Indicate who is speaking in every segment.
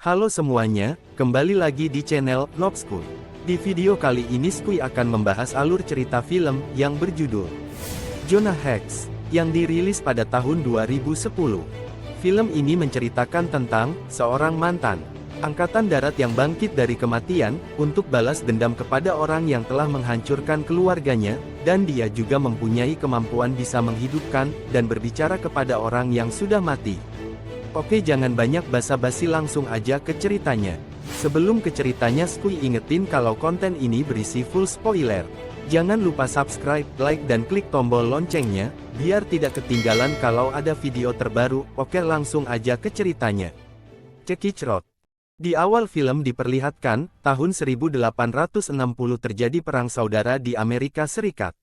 Speaker 1: Halo semuanya, kembali lagi di channel Noobskuy. Di video kali ini Skuy akan membahas alur cerita film yang berjudul Jonah Hex, yang dirilis pada tahun 2010. Film ini menceritakan tentang seorang mantan angkatan darat yang bangkit dari kematian untuk balas dendam kepada orang yang telah menghancurkan keluarganya, dan dia juga mempunyai kemampuan bisa menghidupkan dan berbicara kepada orang yang sudah mati. Oke, jangan banyak basa-basi, langsung aja ke ceritanya. Sebelum ke ceritanya, Skuy ingetin kalau konten ini berisi full spoiler. Jangan lupa subscribe, like dan klik tombol loncengnya, biar tidak ketinggalan kalau ada video terbaru. Oke, langsung aja ke ceritanya. Cekicrot. Di awal film diperlihatkan, tahun 1860 terjadi perang saudara di Amerika Serikat.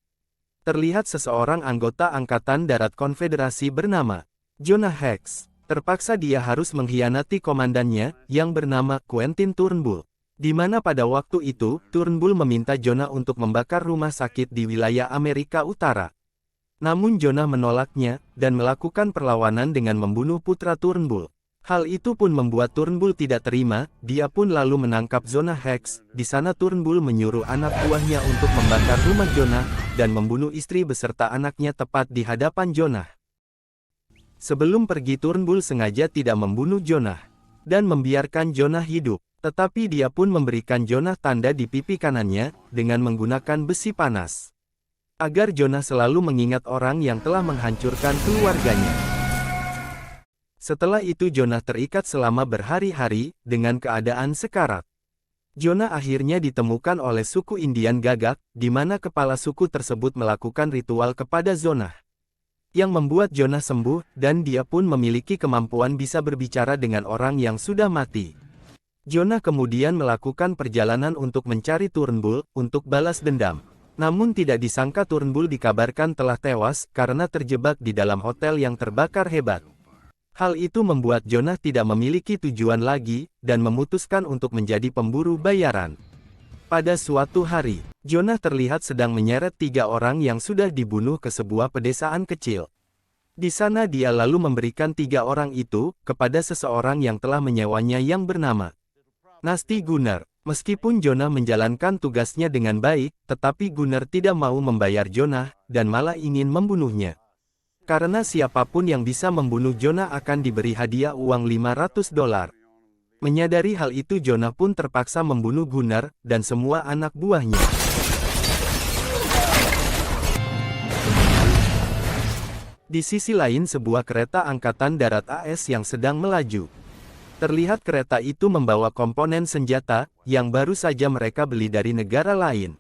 Speaker 1: Terlihat seseorang anggota Angkatan Darat Konfederasi bernama Jonah Hex. Terpaksa dia harus mengkhianati komandannya, yang bernama Quentin Turnbull. Di mana pada waktu itu, Turnbull meminta Jonah untuk membakar rumah sakit di wilayah Amerika Utara. Namun Jonah menolaknya, dan melakukan perlawanan dengan membunuh putra Turnbull. Hal itu pun membuat Turnbull tidak terima, dia pun lalu menangkap Jonah Hex. Di sana Turnbull menyuruh anak buahnya untuk membakar rumah Jonah, dan membunuh istri beserta anaknya tepat di hadapan Jonah. Sebelum pergi, Turnbull sengaja tidak membunuh Jonah, dan membiarkan Jonah hidup. Tetapi dia pun memberikan Jonah tanda di pipi kanannya, dengan menggunakan besi panas. Agar Jonah selalu mengingat orang yang telah menghancurkan keluarganya. Setelah itu Jonah terikat selama berhari-hari, dengan keadaan sekarat. Jonah akhirnya ditemukan oleh suku Indian Gagak, di mana kepala suku tersebut melakukan ritual kepada Jonah, yang membuat Jonah sembuh, dan dia pun memiliki kemampuan bisa berbicara dengan orang yang sudah mati. Jonah kemudian melakukan perjalanan untuk mencari Turnbull, untuk balas dendam. Namun tidak disangka Turnbull dikabarkan telah tewas, karena terjebak di dalam hotel yang terbakar hebat. Hal itu membuat Jonah tidak memiliki tujuan lagi, dan memutuskan untuk menjadi pemburu bayaran. Pada suatu hari, Jonah terlihat sedang menyeret 3 orang yang sudah dibunuh ke sebuah pedesaan kecil. Di sana dia lalu memberikan 3 orang itu kepada seseorang yang telah menyewanya yang bernama Nasty Gunner. Meskipun Jonah menjalankan tugasnya dengan baik, tetapi Gunner tidak mau membayar Jonah, dan malah ingin membunuhnya. Karena siapapun yang bisa membunuh Jonah akan diberi hadiah uang $500. Menyadari hal itu, Jonah pun terpaksa membunuh Gunner, dan semua anak buahnya. Di sisi lain, sebuah kereta angkatan darat AS yang sedang melaju. Terlihat kereta itu membawa komponen senjata, yang baru saja mereka beli dari negara lain.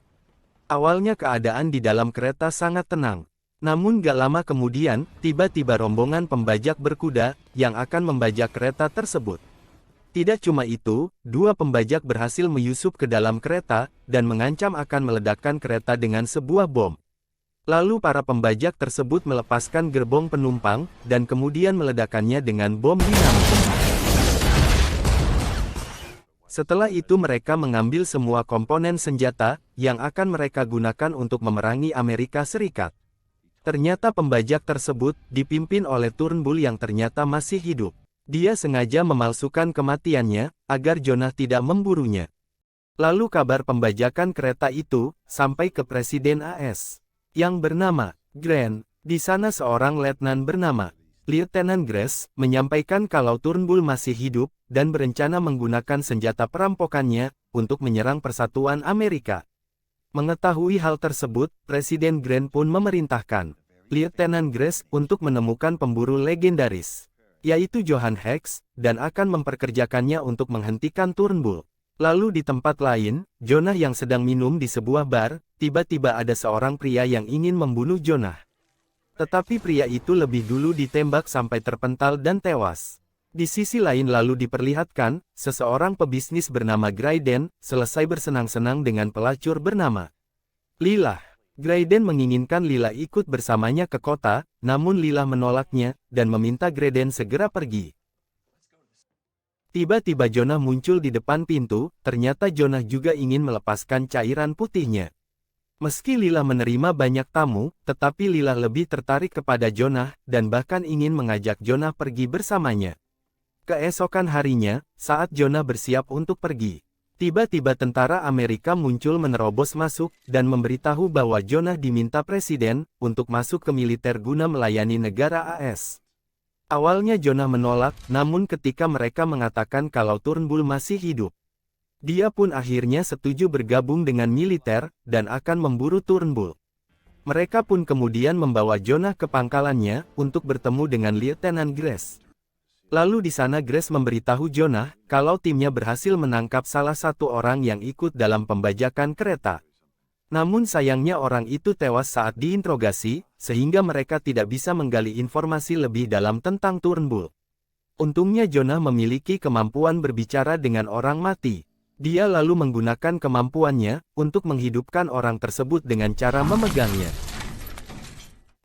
Speaker 1: Awalnya keadaan di dalam kereta sangat tenang. Namun gak lama kemudian, tiba-tiba rombongan pembajak berkuda, yang akan membajak kereta tersebut. Tidak cuma itu, 2 pembajak berhasil menyusup ke dalam kereta, dan mengancam akan meledakkan kereta dengan sebuah bom. Lalu para pembajak tersebut melepaskan gerbong penumpang, dan kemudian meledakkannya dengan bom dinamit. Setelah itu mereka mengambil semua komponen senjata, yang akan mereka gunakan untuk memerangi Amerika Serikat. Ternyata pembajak tersebut, dipimpin oleh Turnbull yang ternyata masih hidup. Dia sengaja memalsukan kematiannya, agar Jonah tidak memburunya. Lalu kabar pembajakan kereta itu, sampai ke Presiden AS, yang bernama Grant. Di sana seorang letnan bernama Lieutenant Grace, menyampaikan kalau Turnbull masih hidup, dan berencana menggunakan senjata perampokannya, untuk menyerang persatuan Amerika. Mengetahui hal tersebut, Presiden Grant pun memerintahkan Lieutenant Grace untuk menemukan pemburu legendaris, yaitu Jonah Hex, dan akan memperkerjakannya untuk menghentikan Turnbull. Lalu di tempat lain, Jonah yang sedang minum di sebuah bar, tiba-tiba ada seorang pria yang ingin membunuh Jonah. Tetapi pria itu lebih dulu ditembak sampai terpental dan tewas. Di sisi lain lalu diperlihatkan, seseorang pebisnis bernama Graydon, selesai bersenang-senang dengan pelacur bernama Lila. Graydon menginginkan Lila ikut bersamanya ke kota, namun Lila menolaknya, dan meminta Graydon segera pergi. Tiba-tiba Jonah muncul di depan pintu, ternyata Jonah juga ingin melepaskan cairan putihnya. Meski Lila menerima banyak tamu, tetapi Lila lebih tertarik kepada Jonah, dan bahkan ingin mengajak Jonah pergi bersamanya. Keesokan harinya, saat Jonah bersiap untuk pergi, tiba-tiba tentara Amerika muncul menerobos masuk dan memberitahu bahwa Jonah diminta presiden untuk masuk ke militer guna melayani negara AS. Awalnya Jonah menolak, namun ketika mereka mengatakan kalau Turnbull masih hidup, dia pun akhirnya setuju bergabung dengan militer dan akan memburu Turnbull. Mereka pun kemudian membawa Jonah ke pangkalannya untuk bertemu dengan Lieutenant Grace. Lalu di sana Grace memberitahu Jonah kalau timnya berhasil menangkap salah satu orang yang ikut dalam pembajakan kereta. Namun sayangnya orang itu tewas saat diinterogasi, sehingga mereka tidak bisa menggali informasi lebih dalam tentang Turnbull. Untungnya Jonah memiliki kemampuan berbicara dengan orang mati. Dia lalu menggunakan kemampuannya untuk menghidupkan orang tersebut dengan cara memegangnya.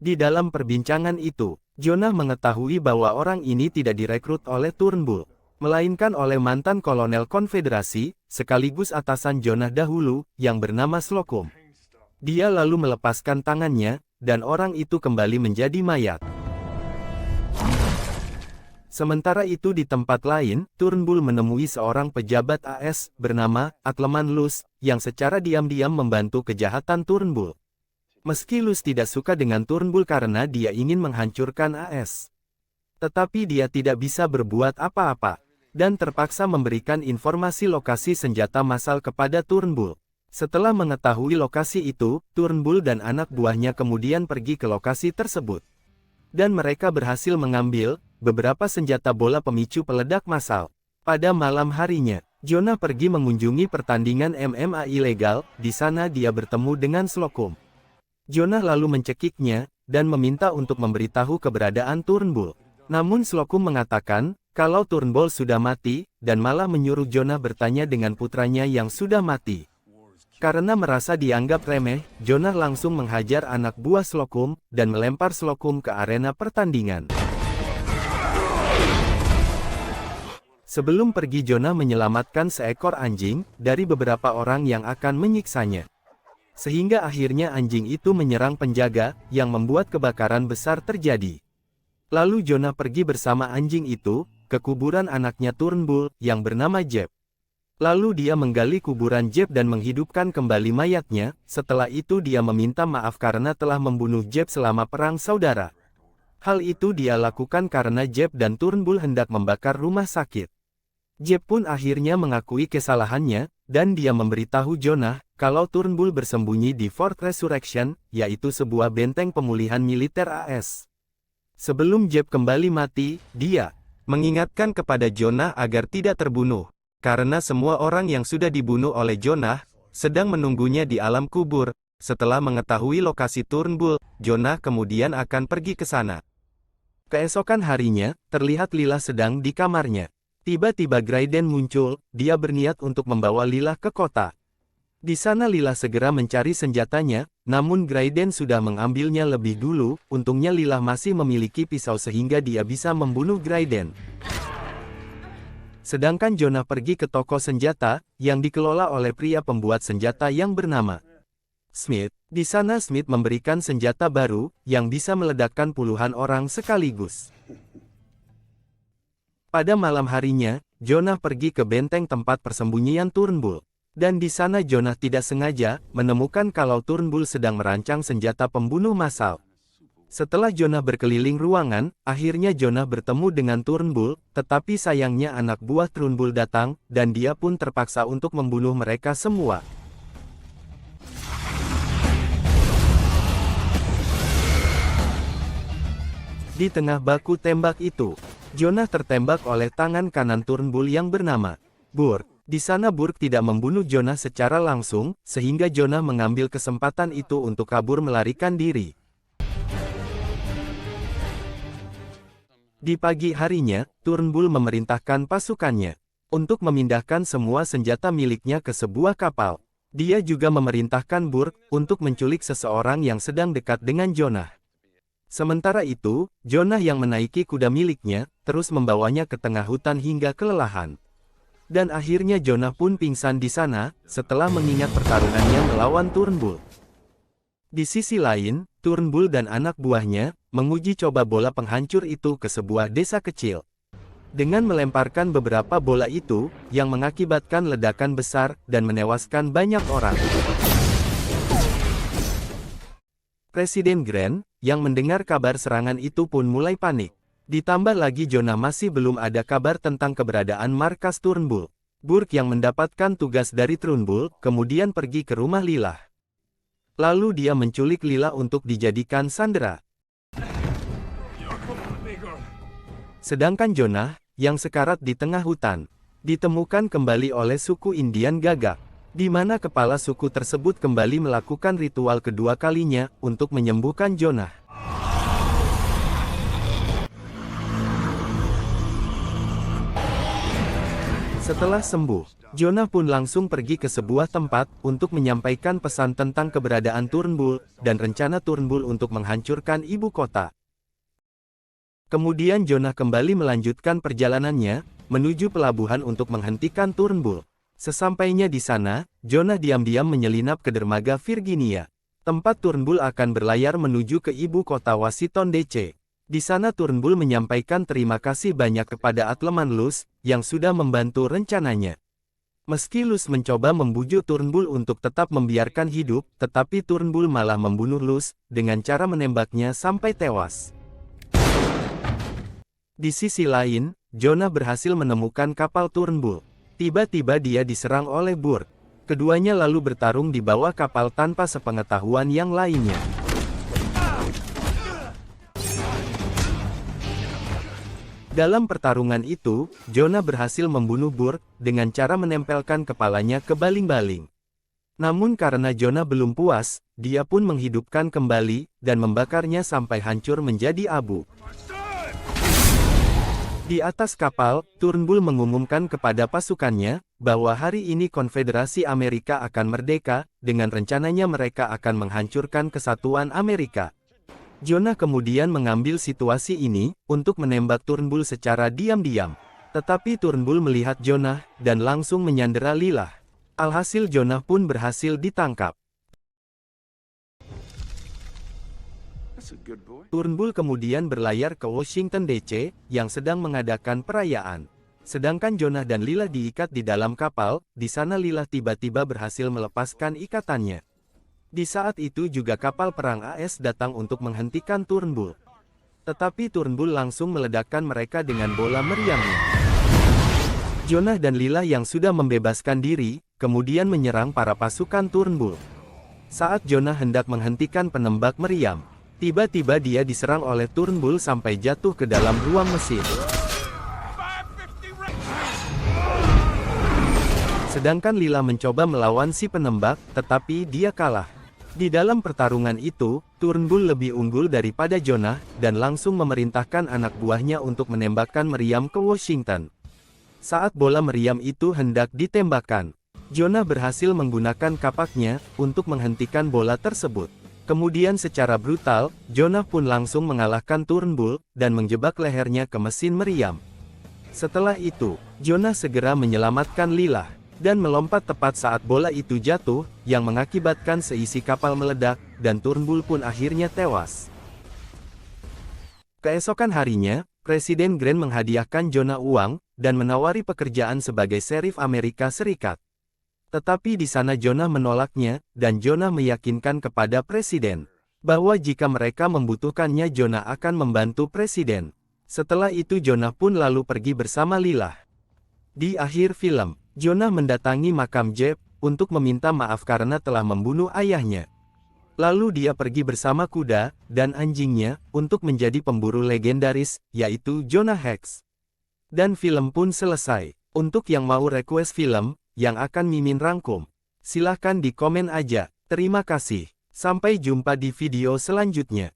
Speaker 1: Di dalam perbincangan itu, Jonah mengetahui bahwa orang ini tidak direkrut oleh Turnbull, melainkan oleh mantan kolonel konfederasi, sekaligus atasan Jonah dahulu, yang bernama Slocum. Dia lalu melepaskan tangannya, dan orang itu kembali menjadi mayat. Sementara itu di tempat lain, Turnbull menemui seorang pejabat AS, bernama Akleman Lus, yang secara diam-diam membantu kejahatan Turnbull. Meski Lus tidak suka dengan Turnbull karena dia ingin menghancurkan AS. Tetapi dia tidak bisa berbuat apa-apa, dan terpaksa memberikan informasi lokasi senjata massal kepada Turnbull. Setelah mengetahui lokasi itu, Turnbull dan anak buahnya kemudian pergi ke lokasi tersebut. Dan mereka berhasil mengambil beberapa senjata bola pemicu peledak massal. Pada malam harinya, Jonah pergi mengunjungi pertandingan MMA ilegal. Di sana dia bertemu dengan Slocum. Jonah lalu mencekiknya, dan meminta untuk memberitahu keberadaan Turnbull. Namun Slocum mengatakan, kalau Turnbull sudah mati, dan malah menyuruh Jonah bertanya dengan putranya yang sudah mati. Karena merasa dianggap remeh, Jonah langsung menghajar anak buah Slocum, dan melempar Slocum ke arena pertandingan. Sebelum pergi Jonah menyelamatkan seekor anjing, dari beberapa orang yang akan menyiksanya. Sehingga akhirnya anjing itu menyerang penjaga, yang membuat kebakaran besar terjadi. Lalu Jonah pergi bersama anjing itu, ke kuburan anaknya Turnbull, yang bernama Jeb. Lalu dia menggali kuburan Jeb dan menghidupkan kembali mayatnya. Setelah itu dia meminta maaf karena telah membunuh Jeb selama perang saudara. Hal itu dia lakukan karena Jeb dan Turnbull hendak membakar rumah sakit. Jeb pun akhirnya mengakui kesalahannya, dan dia memberitahu Jonah, kalau Turnbull bersembunyi di Fort Resurrection, yaitu sebuah benteng pemulihan militer AS. Sebelum Jeb kembali mati, dia mengingatkan kepada Jonah agar tidak terbunuh, karena semua orang yang sudah dibunuh oleh Jonah, sedang menunggunya di alam kubur. Setelah mengetahui lokasi Turnbull, Jonah kemudian akan pergi ke sana. Keesokan harinya, terlihat Lila sedang di kamarnya. Tiba-tiba Graydon muncul, dia berniat untuk membawa Lila ke kota. Di sana Lila segera mencari senjatanya, namun Graydon sudah mengambilnya lebih dulu. Untungnya Lila masih memiliki pisau sehingga dia bisa membunuh Graydon. Sedangkan Jonah pergi ke toko senjata, yang dikelola oleh pria pembuat senjata yang bernama Smith. Di sana Smith memberikan senjata baru, yang bisa meledakkan puluhan orang sekaligus. Pada malam harinya, Jonah pergi ke benteng tempat persembunyian Turnbull. Dan di sana Jonah tidak sengaja menemukan kalau Turnbull sedang merancang senjata pembunuh massal. Setelah Jonah berkeliling ruangan, akhirnya Jonah bertemu dengan Turnbull, tetapi sayangnya anak buah Turnbull datang, dan dia pun terpaksa untuk membunuh mereka semua. Di tengah baku tembak itu, Jonah tertembak oleh tangan kanan Turnbull yang bernama Burke. Di sana Burke tidak membunuh Jonah secara langsung, sehingga Jonah mengambil kesempatan itu untuk kabur melarikan diri. Di pagi harinya, Turnbull memerintahkan pasukannya untuk memindahkan semua senjata miliknya ke sebuah kapal. Dia juga memerintahkan Burke untuk menculik seseorang yang sedang dekat dengan Jonah. Sementara itu, Jonah yang menaiki kuda miliknya, terus membawanya ke tengah hutan hingga kelelahan. Dan akhirnya Jonah pun pingsan di sana, setelah mengingat pertarungannya melawan Turnbull. Di sisi lain, Turnbull dan anak buahnya, menguji coba bola penghancur itu ke sebuah desa kecil. dengan melemparkan beberapa bola itu, yang mengakibatkan ledakan besar, dan menewaskan banyak orang. Presiden Grant, yang mendengar kabar serangan itu pun mulai panik. Ditambah lagi Jonah masih belum ada kabar tentang keberadaan markas Turnbull. Burke yang mendapatkan tugas dari Turnbull, kemudian pergi ke rumah Lilah. Lalu dia menculik Lilah untuk dijadikan sandera. Sedangkan Jonah, yang sekarat di tengah hutan, ditemukan kembali oleh suku Indian Gagak, di mana kepala suku tersebut kembali melakukan ritual kedua kalinya untuk menyembuhkan Jonah. Setelah sembuh, Jonah pun langsung pergi ke sebuah tempat untuk menyampaikan pesan tentang keberadaan Turnbull dan rencana Turnbull untuk menghancurkan ibu kota. Kemudian Jonah kembali melanjutkan perjalanannya, menuju pelabuhan untuk menghentikan Turnbull. Sesampainya di sana, Jonah diam-diam menyelinap ke dermaga Virginia. Tempat Turnbull akan berlayar menuju ke ibu kota Washington DC. Di sana Turnbull menyampaikan terima kasih banyak kepada Atleman Lus, yang sudah membantu rencananya. Meski Lus mencoba membujuk Turnbull untuk tetap membiarkan hidup, tetapi Turnbull malah membunuh Lus, dengan cara menembaknya sampai tewas. Di sisi lain, Jonah berhasil menemukan kapal Turnbull. Tiba-tiba dia diserang oleh Burke. Keduanya lalu bertarung di bawah kapal tanpa sepengetahuan yang lainnya. Dalam pertarungan itu, Jonah berhasil membunuh Burke dengan cara menempelkan kepalanya ke baling-baling. Namun karena Jonah belum puas, dia pun menghidupkan kembali dan membakarnya sampai hancur menjadi abu. Di atas kapal, Turnbull mengumumkan kepada pasukannya, bahwa hari ini Konfederasi Amerika akan merdeka, dengan rencananya mereka akan menghancurkan kesatuan Amerika. Jonah kemudian mengambil situasi ini, untuk menembak Turnbull secara diam-diam. Tetapi Turnbull melihat Jonah, dan langsung menyandera Lilah. Alhasil Jonah pun berhasil ditangkap. Turnbull kemudian berlayar ke Washington DC, yang sedang mengadakan perayaan. Sedangkan Jonah dan Lilah diikat di dalam kapal, di sana Lilah tiba-tiba berhasil melepaskan ikatannya. Di saat itu juga kapal perang AS datang untuk menghentikan Turnbull. Tetapi Turnbull langsung meledakkan mereka dengan bola meriamnya. Jonah dan Lilah yang sudah membebaskan diri, kemudian menyerang para pasukan Turnbull. Saat Jonah hendak menghentikan penembak meriam, tiba-tiba dia diserang oleh Turnbull sampai jatuh ke dalam ruang mesin. Sedangkan Lilah mencoba melawan si penembak, tetapi dia kalah. Di dalam pertarungan itu, Turnbull lebih unggul daripada Jonah, dan langsung memerintahkan anak buahnya untuk menembakkan meriam ke Washington. Saat bola meriam itu hendak ditembakkan, Jonah berhasil menggunakan kapaknya, untuk menghentikan bola tersebut. Kemudian secara brutal, Jonah pun langsung mengalahkan Turnbull, dan menjebak lehernya ke mesin meriam. Setelah itu, Jonah segera menyelamatkan Lilah, dan melompat tepat saat bola itu jatuh, yang mengakibatkan seisi kapal meledak, dan Turnbull pun akhirnya tewas. Keesokan harinya, Presiden Grant menghadiahkan Jonah uang, dan menawari pekerjaan sebagai Sheriff Amerika Serikat. Tetapi di sana Jonah menolaknya, dan Jonah meyakinkan kepada Presiden, bahwa jika mereka membutuhkannya Jonah akan membantu Presiden. Setelah itu Jonah pun lalu pergi bersama Lilah. Di akhir film, Jonah mendatangi makam Jeb, untuk meminta maaf karena telah membunuh ayahnya. Lalu dia pergi bersama kuda, dan anjingnya, untuk menjadi pemburu legendaris, yaitu Jonah Hex. Dan film pun selesai. Untuk yang mau request film, yang akan Mimin rangkum, silahkan di komen aja. Terima kasih. Sampai jumpa di video selanjutnya.